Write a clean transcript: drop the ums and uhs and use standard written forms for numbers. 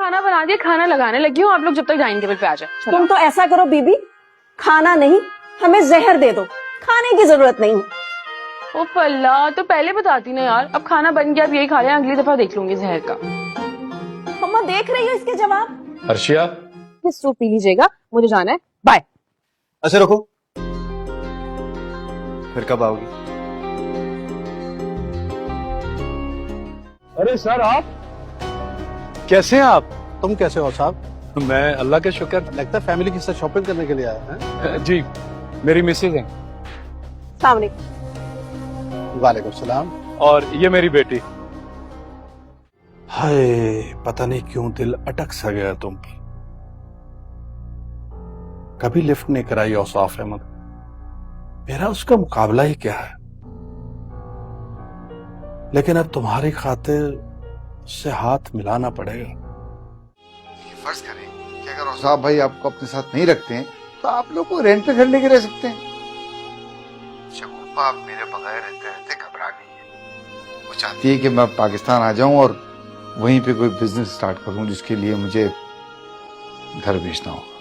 खाना बना दिया, खाना लगाने लगी हूँ, आप लोग जब तक डाइनिंग टेबल पे आ जाए। तुम तो ऐसा करो बीबी, खाना नहीं हमें जहर दे दो, खाने की जरूरत नहीं। ओ पल्ला, तो पहले बताती ना यार। अब खाना बन गया, अब यही खा लें, अगली दफा देख लूंगी जहर का। मम्मा देख रही हो इसके जवाब। अर्शिया, सूप पी लीजिएगा, मुझे जाना है, बाय। अच्छा रुको, फिर कब आओगी? अरे सर, आप कैसे हैं आप? तुम कैसे हो साहब? मैं अल्लाह के शुक्र। लगता है फैमिली के साथ शॉपिंग करने के लिए आए हैं। जी, मेरी मिसेज हैं सामने। वालेकुम सलाम। और ये मेरी बेटी। हाय, पता नहीं क्यों दिल अटक सा गया तुम पर। कभी लिफ्ट नहीं कराई औसाफ अहमद, मेरा उसका मुकाबला ही क्या है। लेकिन अब तुम्हारी खातिर उससे हाथ मिलाना पड़ेगा। फर्ज करें कि अगर औसाफ भाई आपको अपने साथ नहीं रखते हैं तो आप लोग को रेंट पे घर लेके रह सकते हैं। शगुफा आप मेरे बगैर रहते रहते घबरा गई है। वो चाहती है कि मैं पाकिस्तान आ जाऊं और वहीं पे कोई बिजनेस स्टार्ट करूं जिसके लिए मुझे घर बेचना होगा।